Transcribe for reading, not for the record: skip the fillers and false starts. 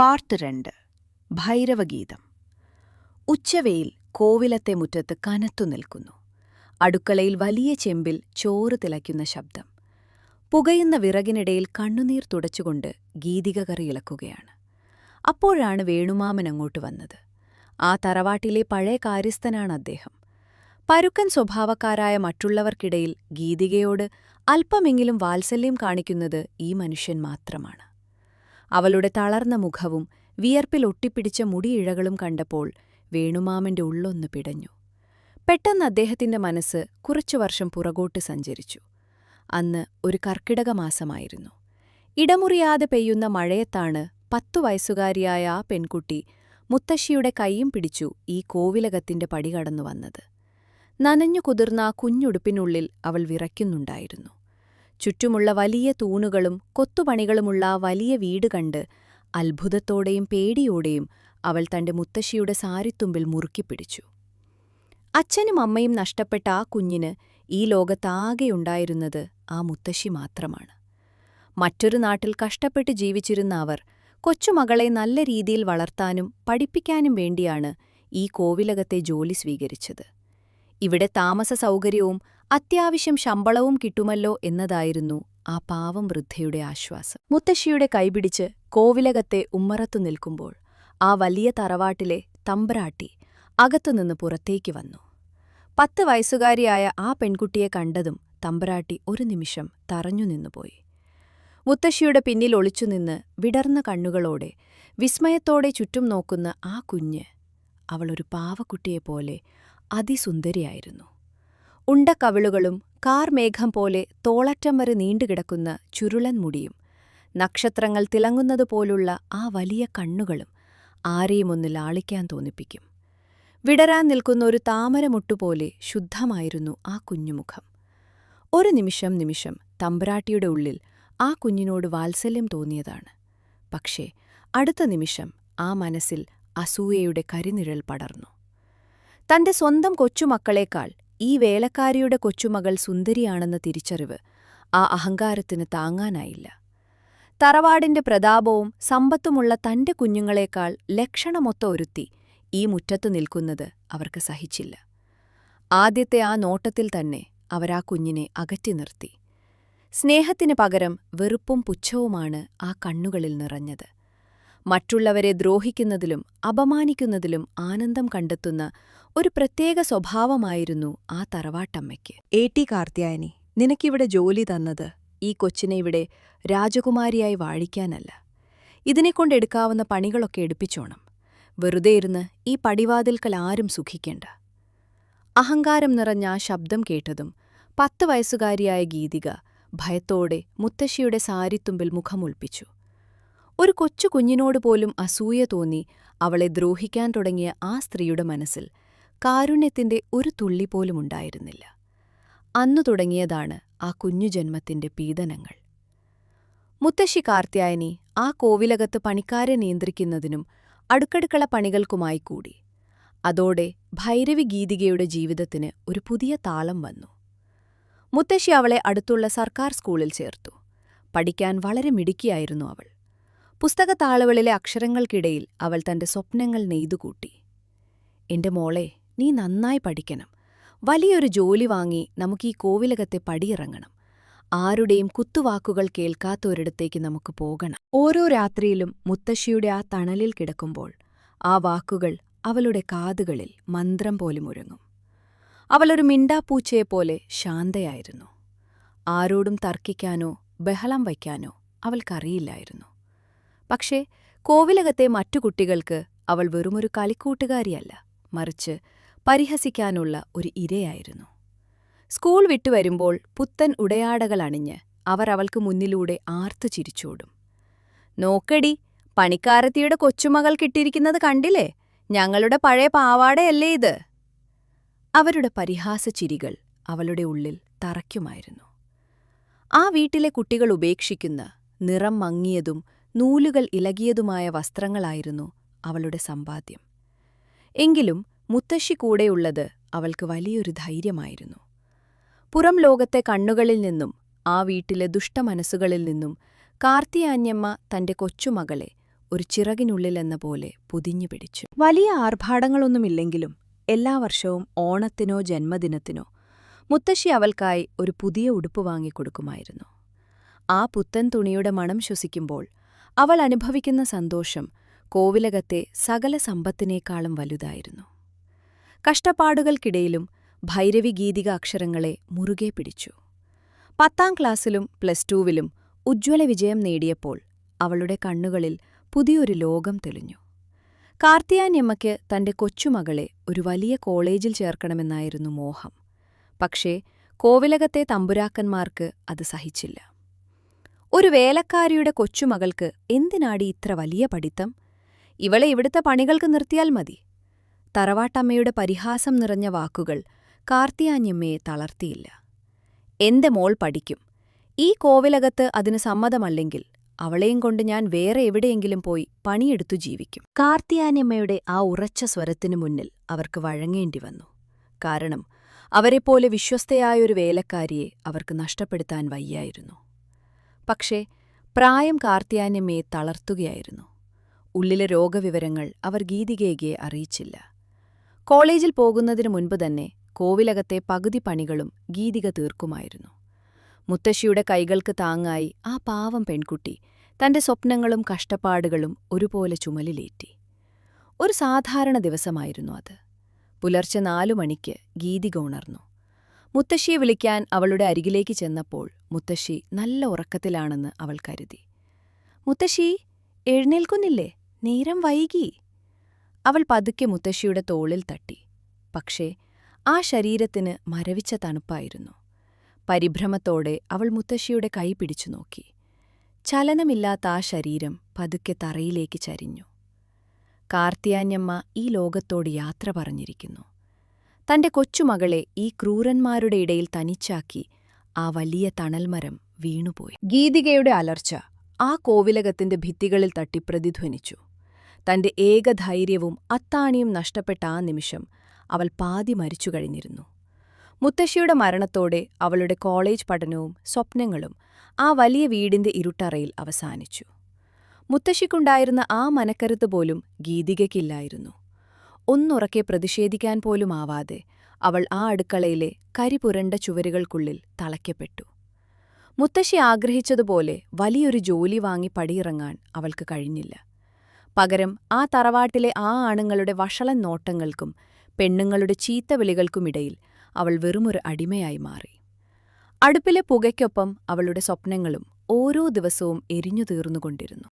Part 2 ഭൈരവഗീതം. ഉച്ചവെയിൽ കോവിലത്തെ മുറ്റത്ത് കനത്തു നിൽക്കുന്നു. അടുക്കളയിൽ വലിയ ചെമ്പിൽ ചോറ് തിളയ്ക്കുന്ന ശബ്ദം. പുകയുന്ന വിറകിനിടയിൽ കണ്ണുനീർ തുടച്ചുകൊണ്ട് ഗീതിക കറി ഇളക്കുകയാണ്. അപ്പോഴാണ് വേണുമാമൻ അങ്ങോട്ട് വന്നത്. ആ തറവാട്ടിലെ പഴയ കാര്യസ്ഥനാണ് അദ്ദേഹം. പരുക്കൻ സ്വഭാവക്കാരായ മറ്റുള്ളവർക്കിടയിൽ ഗീതികയോട് അല്പമെങ്കിലും വാത്സല്യം കാണിക്കുന്നത് ഈ മനുഷ്യൻ മാത്രമാണ്. അവളുടെ തളർന്ന മുഖവും വിയർപ്പിൽ ഒട്ടിപ്പിടിച്ച മുടിയിഴകളും കണ്ടപ്പോൾ വേണുമാമന്റെ ഉള്ളൊന്ന് പിടഞ്ഞു. പെട്ടെന്ന് അദ്ദേഹത്തിന്റെ മനസ്സ് കുറച്ചു വർഷം പുറകോട്ട് സഞ്ചരിച്ചു. അന്ന് ഒരു കർക്കിടക മാസമായിരുന്നു. ഇടമുറിയാതെ പെയ്യുന്ന മഴയത്താണ് 10 വയസ്സുകാരിയായ ആ പെൺകുട്ടി മുത്തശ്ശിയുടെ കൈയും പിടിച്ചു ഈ കോവിലകത്തിന്റെ പടി കടന്നു വന്നത്. നനഞ്ഞു കുതിർന്ന ആ കുഞ്ഞുടുപ്പിനുള്ളിൽ അവൾ വിറയ്ക്കുന്നുണ്ടായിരുന്നു. ചുറ്റുമുള്ള വലിയ തൂണുകളും കൊത്തുപണികളുമുള്ള ആ വലിയ വീട് കണ്ട് അത്ഭുതത്തോടെയും പേടിയോടെയും അവൾ തന്റെ മുത്തശ്ശിയുടെ സാരിത്തുമ്പിൽ മുറുക്കിപ്പിടിച്ചു. അച്ഛനും അമ്മയും നഷ്ടപ്പെട്ട ആ കുഞ്ഞിന് ഈ ലോകത്താകെയുണ്ടായിരുന്നത് ആ മുത്തശ്ശി മാത്രമാണ്. മറ്റൊരു നാട്ടിൽ കഷ്ടപ്പെട്ട് ജീവിച്ചിരുന്ന അവർ കൊച്ചുമകളെ നല്ല രീതിയിൽ വളർത്താനും പഠിപ്പിക്കാനും വേണ്ടിയാണ് ഈ കോവിലകത്തെ ജോലി സ്വീകരിച്ചത്. ഇവിടെ താമസ സൗകര്യവും അത്യാവശ്യം ശമ്പളവും കിട്ടുമല്ലോ എന്നതായിരുന്നു ആ പാവം വൃദ്ധയുടെ ആശ്വാസം. മുത്തശ്ശിയുടെ കൈപിടിച്ച് കോവിലകത്തെ ഉമ്മറത്തു നിൽക്കുമ്പോൾ ആ വലിയ തറവാട്ടിലെ തമ്പ്രാട്ടി അകത്തുനിന്ന് പുറത്തേക്ക് വന്നു. 10 വയസ്സുകാരിയായ ആ പെൺകുട്ടിയെ കണ്ടതും തമ്പ്രാട്ടി ഒരു നിമിഷം തറഞ്ഞു നിന്നുപോയി. മുത്തശ്ശിയുടെ പിന്നിൽ ഒളിച്ചുനിന്ന് വിടർന്ന കണ്ണുകളോടെ വിസ്മയത്തോടെ ചുറ്റും നോക്കുന്ന ആ കുഞ്ഞ് അവളൊരു പാവക്കുട്ടിയെപ്പോലെ അതിസുന്ദരിയായിരുന്നു. ഉണ്ടക്കവിളുകളും കാർമേഘം പോലെ തോളറ്റം വരെ നീണ്ടുകിടക്കുന്ന ചുരുളൻ മുടിയും നക്ഷത്രങ്ങൾ തിളങ്ങുന്നതുപോലുള്ള ആ വലിയ കണ്ണുകളും ആരെയും ഒന്ന് ലാളിക്കാൻ തോന്നിപ്പിക്കും. വിടരാൻ നിൽക്കുന്ന ഒരു താമരമുട്ടുപോലെ ശുദ്ധമായിരുന്നു ആ കുഞ്ഞുമുഖം. ഒരു നിമിഷം തമ്പ്രാട്ടിയുടെ ഉള്ളിൽ ആ കുഞ്ഞിനോട് വാത്സല്യം തോന്നിയതാണ്. പക്ഷേ അടുത്ത നിമിഷം ആ മനസ്സിൽ അസൂയയുടെ കരിനിഴൽ പടർന്നു. തന്റെ സ്വന്തം കൊച്ചുമക്കളേക്കാൾ ഈ വേലക്കാരിയുടെ കൊച്ചുമകൾ സുന്ദരിയാണെന്ന തിരിച്ചറിവ് ആ അഹങ്കാരത്തിന് താങ്ങാനായില്ല. തറവാടിന്റെ പ്രതാപവും സമ്പത്തുമുള്ള തന്റെ കുഞ്ഞുങ്ങളെക്കാൾ ലക്ഷണമൊത്ത ഒരുത്തി ഈ മുറ്റത്തു നിൽക്കുന്നത് അവർക്ക് സഹിച്ചില്ല. ആദ്യത്തെ ആ നോട്ടത്തിൽ തന്നെ അവരാ കുഞ്ഞിനെ അകറ്റി നിർത്തി. സ്നേഹത്തിനു പകരം വെറുപ്പും പുച്ഛവുമാണ് ആ കണ്ണുകളിൽ നിറഞ്ഞത്. മറ്റുള്ളവരെ ദ്രോഹിക്കുന്നതിലും അപമാനിക്കുന്നതിലും ആനന്ദം കണ്ടെത്തുന്ന ഒരു പ്രത്യേക സ്വഭാവമായിരുന്നു ആ തറവാട്ടമ്മയ്ക്ക്. ടി കാർത്യായനി, നിനക്കിവിടെ ജോലി തന്നത് ഈ കൊച്ചിനെ ഇവിടെ രാജകുമാരിയായി വാഴിക്കാനല്ല. ഇതിനെക്കൊണ്ടെടുക്കാവുന്ന പണികളൊക്കെ എടുപ്പിച്ചോണം. വെറുതെ ഇരുന്ന് ഈ പടിവാതിൽക്കൽ ആരും സുഖിക്കേണ്ട. അഹങ്കാരം നിറഞ്ഞ ആ ശബ്ദം കേട്ടതും 10 വയസ്സുകാരിയായ ഗീതിക ഭയത്തോടെ മുത്തശ്ശിയുടെ സാരിത്തുമ്പിൽ മുഖമുൾപ്പിച്ചു. ഒരു കൊച്ചു കുഞ്ഞിനോട് പോലും അസൂയ തോന്നി അവളെ ദ്രോഹിക്കാൻ തുടങ്ങിയ ആ സ്ത്രീയുടെ മനസ്സിൽ കാരുണ്യത്തിന്റെ ഒരു തുള്ളി പോലുമുണ്ടായിരുന്നില്ല. അന്നു തുടങ്ങിയതാണ് ആ കുഞ്ഞുജന്മത്തിന്റെ പീഡനങ്ങൾ. മുത്തശ്ശി കാർത്യായനി ആ കോവിലകത്ത് പണിക്കാരെ നിയന്ത്രിക്കുന്നതിനും അടുക്കടുക്കള പണികൾക്കുമായി കൂടി. അതോടെ ഭൈരവി ഗീതികയുടെ ജീവിതത്തിന് ഒരു പുതിയ താളം വന്നു. മുത്തശ്ശി അവളെ അടുത്തുള്ള സർക്കാർ സ്കൂളിൽ ചേർത്തു. പഠിക്കാൻ വളരെ മിടുക്കിയായിരുന്നു അവൾ. പുസ്തകത്താളുകളിലെ അക്ഷരങ്ങൾക്കിടയിൽ അവൾ തന്റെ സ്വപ്നങ്ങൾ നെയ്തുകൂട്ടി. എന്റെ മോളെ, നീ നന്നായി പഠിക്കണം. വലിയൊരു ജോലി വാങ്ങി നമുക്ക് ഈ കോവിലകത്തെ പടിയിറങ്ങണം. ആരുടെയും കുത്തുവാക്കുകൾ കേൾക്കാത്തൊരിടത്തേക്ക് നമുക്ക് പോകണം. ഓരോ രാത്രിയിലും മുത്തശ്ശിയുടെ ആ തണലിൽ കിടക്കുമ്പോൾ ആ വാക്കുകൾ അവളുടെ കാതുകളിൽ മന്ത്രം പോലെ മുഴങ്ങും. അവളൊരു മിണ്ടാപ്പൂച്ചയെപ്പോലെ ശാന്തയായിരുന്നു. ആരോടും തർക്കിക്കാനോ ബഹളം വയ്ക്കാനോ അവൾക്കറിയില്ലായിരുന്നു. പക്ഷേ കോവിലകത്തെ മറ്റു കുട്ടികൾക്ക് അവൾ വെറുമൊരു കളിക്കൂട്ടുകാരിയല്ല, മറിച്ച് പരിഹസിക്കാനുള്ള ഒരു ഇരയായിരുന്നു. സ്കൂൾ വിട്ടുവരുമ്പോൾ പുത്തൻ ഉടയാടകൾ അണിഞ്ഞ് അവർ അവൾക്ക് മുന്നിലൂടെ ആർത്തു ചിരിച്ചോടും. നോക്കടി, പണിക്കാരത്തിയുടെ കൊച്ചുമകൾ കിട്ടിയിരിക്കുന്നത് കണ്ടില്ലേ? ഞങ്ങളുടെ പഴയ പാവാടയല്ലേ ഇത്? അവരുടെ പരിഹാസച്ചിരികൾ അവളുടെ ഉള്ളിൽ തറയ്ക്കുമായിരുന്നു. ആ വീട്ടിലെ കുട്ടികൾ ഉപേക്ഷിക്കുന്ന നിറം മങ്ങിയതും നൂലുകൾ ഇളകിയതുമായ വസ്ത്രങ്ങളായിരുന്നു അവളുടെ സമ്പാദ്യം. എങ്കിലും മുത്തശ്ശി കൂടെയുള്ളത് അവൾക്ക് വലിയൊരു ധൈര്യമായിരുന്നു. പുറം ലോകത്തെ കണ്ണുകളിൽ നിന്നും ആ വീട്ടിലെ ദുഷ്ടമനസ്സുകളിൽ നിന്നും കാർത്തിയാഞ്ഞമ്മ തന്റെ കൊച്ചുമകളെ ഒരു ചിറകിനുള്ളിലെന്ന പോലെ പുതിഞ്ഞു പിടിച്ചു. വലിയ ആർഭാടങ്ങളൊന്നുമില്ലെങ്കിലും എല്ലാ വർഷവും ഓണത്തിനോ ജന്മദിനത്തിനോ മുത്തശ്ശി അവൾക്കായി ഒരു പുതിയ ഉടുപ്പ് വാങ്ങിക്കൊടുക്കുമായിരുന്നു. ആ പുത്തൻ തുണിയുടെ മണം ശ്വസിക്കുമ്പോൾ അവൾ അനുഭവിക്കുന്ന സന്തോഷം കോവിലകത്തെ സകല സമ്പത്തിനേക്കാളും വലുതായിരുന്നു. കഷ്ടപ്പാടുകൾക്കിടയിലും ഭൈരവി ഗീതിക അക്ഷരങ്ങളെ മുറുകെ പിടിച്ചു. 10ാം ക്ലാസ്സിലും പ്ലസ് ടുവിലും ഉജ്ജ്വല വിജയം നേടിയപ്പോൾ അവളുടെ കണ്ണുകളിൽ പുതിയൊരു ലോകം തെളിഞ്ഞു. കാർത്തിയാനിയമ്മയ്ക്ക് തന്റെ കൊച്ചുമകളെ ഒരു വലിയ കോളേജിൽ ചേർക്കണമെന്നായിരുന്നു മോഹം. പക്ഷേ കോവിലകത്തെ തമ്പുരാക്കന്മാർക്ക് അത് സഹിച്ചില്ല. ഒരു വേലക്കാരിയുടെ കൊച്ചുമകൾക്ക് എന്തിനാടി ഇത്ര വലിയ പഠിത്തം? ഇവളെ ഇവിടുത്തെ പണികൾക്ക് നിർത്തിയാൽ മതി. തറവാട്ടമ്മയുടെ പരിഹാസം നിറഞ്ഞ വാക്കുകൾ കാർത്തിയാനിയമ്മയെ തളർത്തിയില്ല. എന്റെ മോൾ പഠിക്കും. ഈ കോവിലകത്ത് അതിന് സമ്മതമല്ലെങ്കിൽ അവളെയും കൊണ്ട് ഞാൻ വേറെ എവിടെയെങ്കിലും പോയി പണിയെടുത്തു ജീവിക്കും. കാർത്തിയാനിയമ്മയുടെ ആ ഉറച്ച സ്വരത്തിനു മുന്നിൽ അവർക്ക് വഴങ്ങേണ്ടി വന്നു. കാരണം അവരെപ്പോലെ വിശ്വസ്തയായൊരു വേലക്കാരിയെ അവർക്ക് നഷ്ടപ്പെടുത്താൻ വയ്യായിരുന്നു. പക്ഷേ പ്രായം കാർത്തിയാനിയമ്മയെ തളർത്തുകയായിരുന്നു. ഉള്ളിലെ രോഗവിവരങ്ങൾ അവർ ഗീതികയെ അറിയിച്ചില്ല. കോളേജിൽ പോകുന്നതിനു മുൻപ് തന്നെ കോവിലകത്തെ പകുതി പണികളും ഗീതിക തീർക്കുമായിരുന്നു. മുത്തശ്ശിയുടെ കൈകൾക്ക് താങ്ങായി ആ പാവം പെൺകുട്ടി തന്റെ സ്വപ്നങ്ങളും കഷ്ടപ്പാടുകളും ഒരുപോലെ ചുമലിലേറ്റി. ഒരു സാധാരണ ദിവസമായിരുന്നു അത്. പുലർച്ചെ 4 മണിക്ക് ഗീതിക ഉണർന്നു. മുത്തശ്ശിയെ വിളിക്കാൻ അവളുടെ അരികിലേക്ക് ചെന്നപ്പോൾ മുത്തശ്ശി നല്ല ഉറക്കത്തിലാണെന്ന് അവൾ കരുതി. മുത്തശ്ശി, എഴുന്നേൽക്കുന്നില്ലേ? നേരം വൈകി. അവൾ പതുക്കെ മുത്തശ്ശിയുടെ തോളിൽ തട്ടി. പക്ഷേ ആ ശരീരത്തിന് മരവിച്ച തണുപ്പായിരുന്നു. പരിഭ്രമത്തോടെ അവൾ മുത്തശ്ശിയുടെ കൈ പിടിച്ചു നോക്കി. ചലനമില്ലാത്ത ആ ശരീരം പതുക്കെ തറയിലേക്ക് ചരിഞ്ഞു. കാർത്തിയാനിയമ്മ ഈ ലോകത്തോട് യാത്ര പറഞ്ഞിരിക്കുന്നു. തന്റെ കൊച്ചുമകളെ ഈ ക്രൂരന്മാരുടെ ഇടയിൽ തനിച്ചാക്കി ആ വലിയ തണൽമരം വീണുപോയി. ഗീതികയുടെ അലർച്ച ആ കോവിലകത്തിന്റെ ഭിത്തികളിൽ തട്ടി പ്രതിധ്വനിച്ചു. തന്റെ ഏകധൈര്യവും അത്താണിയും നഷ്ടപ്പെട്ട ആ നിമിഷം അവൾ പാതി മരിച്ചു കഴിഞ്ഞിരുന്നു. മുത്തശ്ശിയുടെ മരണത്തോടെ അവളുടെ കോളേജ് പഠനവും സ്വപ്നങ്ങളും ആ വലിയ വീടിന്റെ ഇരുട്ടറയിൽ അവസാനിച്ചു. മുത്തശ്ശിക്കുണ്ടായിരുന്ന ആ മനക്കരുത്ത് പോലും ഗീതികയ്ക്കില്ലായിരുന്നു. ഒന്നുറക്കെ പ്രതിഷേധിക്കാൻ പോലുമാവാതെ അവൾ ആ അടുക്കളയിലെ കരിപുരണ്ട ചുവരുകൾക്കുള്ളിൽ തളയ്ക്കപ്പെട്ടു. മുത്തശ്ശി ആഗ്രഹിച്ചതുപോലെ വലിയൊരു ജോലി വാങ്ങി പടിയിറങ്ങാൻ അവൾക്ക് കഴിഞ്ഞില്ല. പകരം ആ തറവാട്ടിലെ ആ ആണുങ്ങളുടെ വഷളൻ നോട്ടങ്ങൾക്കും പെണ്ണുങ്ങളുടെ ചീത്തവിളികൾക്കുമിടയിൽ അവൾ വെറുമൊരു അടിമയായി മാറി. അടുപ്പിലെ പുകയ്ക്കൊപ്പം അവളുടെ സ്വപ്നങ്ങളും ഓരോ ദിവസവും എരിഞ്ഞു തീർന്നുകൊണ്ടിരുന്നു.